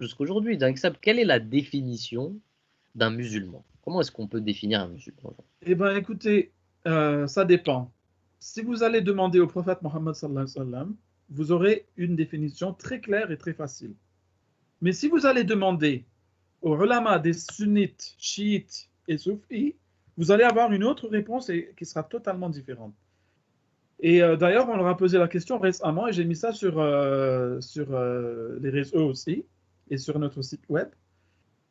jusqu'aujourd'hui. Donc, quelle est la définition d'un musulman? Comment est-ce qu'on peut définir un musulman? Eh bien, écoutez, ça dépend. Si vous allez demander au prophète Mohammed sallallahu alayhi wa sallam, vous aurez une définition très claire et très facile. Mais si vous allez demander aux ulama des sunnites, chiites et soufis, vous allez avoir une autre réponse qui sera totalement différente. Et d'ailleurs, on leur a posé la question récemment et j'ai mis ça sur les réseaux aussi et sur notre site web.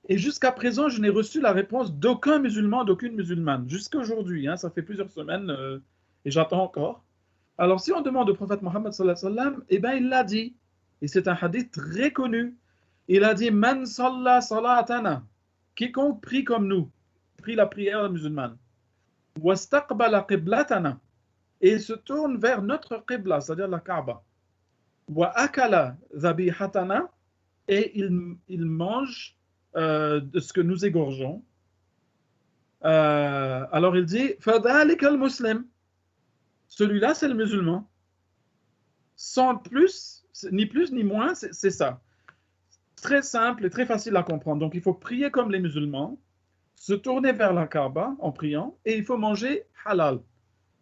Et jusqu'à présent, je n'ai reçu la réponse d'aucun musulman, d'aucune musulmane. Jusqu'à aujourd'hui, hein, ça fait plusieurs semaines et j'attends encore. Alors, si on demande au prophète Mohammed sallallahu alayhi wa sallam, eh bien, il l'a dit. Et c'est un hadith très connu. Il a dit Man salla salatana, quiconque prie comme nous, prie la prière musulmane. Wastaqbala qiblatana, et il se tourne vers notre qibla, c'est-à-dire la Kaaba. Wa akala dhabihatana, et il mange de ce que nous égorgeons. Alors il dit Fadhalika al-muslim, celui-là c'est le musulman. Sans plus, ni plus ni moins, c'est ça. Très simple et très facile à comprendre. Donc il faut prier comme les musulmans, se tourner vers la Kaaba en priant, et il faut manger halal.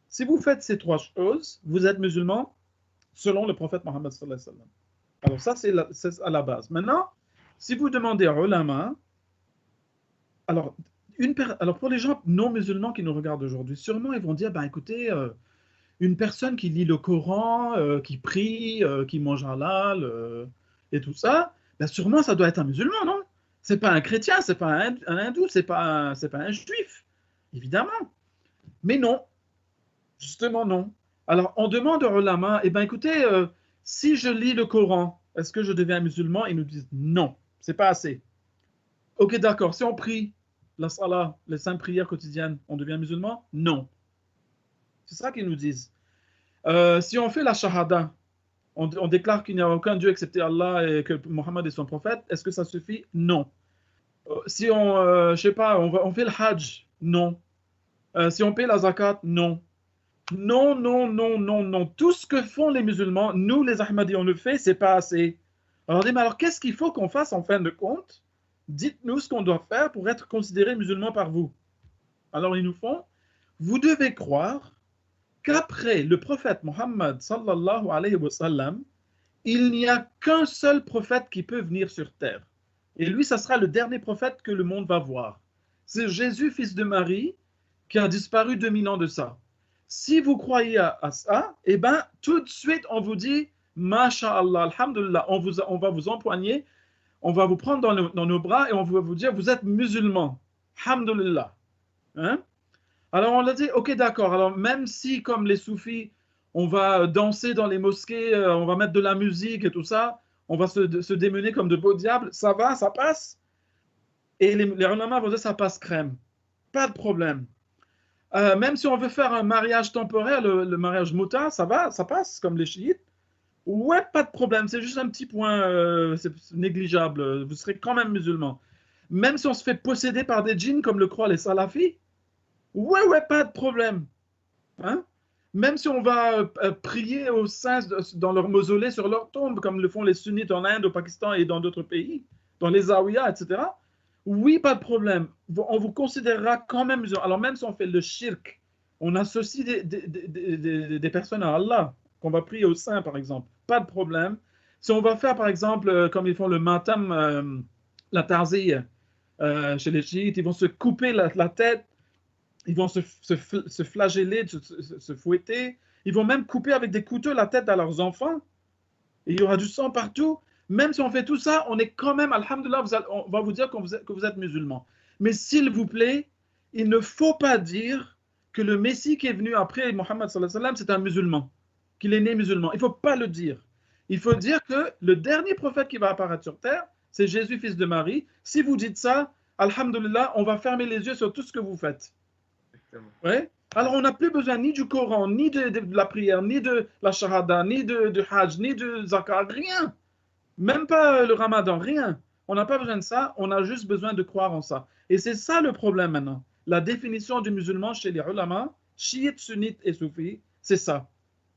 Si vous faites ces trois choses, vous êtes musulman selon le prophète Mohammed sallallahu alayhi wa sallam. Alors ça, c'est à la base. Maintenant, si vous demandez à ulama, alors pour les gens non musulmans qui nous regardent aujourd'hui, sûrement ils vont dire, bah écoutez, une personne qui lit le Coran, qui prie, qui mange halal et tout ça, bah sûrement ça doit être un musulman, non? C'est pas un chrétien, c'est pas un hindou, c'est pas un juif, évidemment. Mais non, justement non. Alors on demande aux ulama, eh ben écoutez, si je lis le Coran, est-ce que je deviens musulman? Ils nous disent non, c'est pas assez. Ok, d'accord, si on prie la salat, les 5 prières quotidiennes, on devient musulman? Non. C'est ça qu'ils nous disent. Si on fait la shahada, on déclare qu'il n'y a aucun Dieu excepté Allah et que Mohammed est son prophète, est-ce que ça suffit? Non. Si on, je sais pas, on fait le hajj? Non. Si on paye la zakat? Non. Non, non, non, non, non. Tout ce que font les musulmans, nous les Ahmadis, on le fait, c'est pas assez. Alors, mais alors qu'est-ce qu'il faut qu'on fasse en fin de compte? Dites-nous ce qu'on doit faire pour être considéré musulman par vous. Alors, ils nous font, vous devez croire qu'après le prophète Mohammed sallallahu alayhi wa sallam, il n'y a qu'un seul prophète qui peut venir sur terre. Et lui, ça sera le dernier prophète que le monde va voir. C'est Jésus, fils de Marie, qui a disparu 2000 ans de ça. Si vous croyez à ça, eh bien, tout de suite, on vous dit, Masha'Allah, Alhamdulillah, on va vous empoigner, on va vous prendre dans nos bras et on va vous dire, vous êtes musulman. Alhamdulillah. Hein? Alors, on l'a dit, ok, d'accord. Alors, même si, comme les soufis, on va danser dans les mosquées, on va mettre de la musique et tout ça, on va se démener comme de beaux diables, ça va, ça passe. Et les ulama vont dire, ça passe crème. Pas de problème. Même si on veut faire un mariage temporaire, le mariage mouta, ça va, ça passe, comme les chiites. Ouais, pas de problème, c'est juste un petit point c'est négligeable. Vous serez quand même musulman. Même si on se fait posséder par des djinns, comme le croient les salafis, ouais, pas de problème. Hein? Même si on va prier aux saints dans leur mausolée, sur leur tombe, comme le font les sunnites en Inde, au Pakistan et dans d'autres pays, dans les zawiyas, etc. Oui, pas de problème. On vous considérera quand même musulman. Alors même si on fait le shirk, on associe des personnes à Allah, qu'on va prier aux saints, par exemple. Pas de problème. Si on va faire, par exemple, comme ils font le matam, la tarziyya, chez les chiites, ils vont se couper la tête, ils vont se flageller, se fouetter. Ils vont même couper avec des couteaux la tête à leurs enfants. Et il y aura du sang partout. Même si on fait tout ça, on est quand même, alhamdoulilah, on va vous dire que vous êtes musulman. Mais s'il vous plaît, il ne faut pas dire que le Messie qui est venu après Mohammed sallallahu alayhi wa sallam, c'est un musulman, qu'il est né musulman. Il ne faut pas le dire. Il faut dire que le dernier prophète qui va apparaître sur terre, c'est Jésus, fils de Marie. Si vous dites ça, alhamdoulilah, on va fermer les yeux sur tout ce que vous faites. Ouais. Alors, on n'a plus besoin ni du Coran, ni de la prière, ni de la shahada, ni de hajj, ni de zakat, rien. Même pas le ramadan, rien. On n'a pas besoin de ça, on a juste besoin de croire en ça. Et c'est ça le problème maintenant. La définition du musulman chez les ulama, chiites, sunnites et soufis, c'est ça.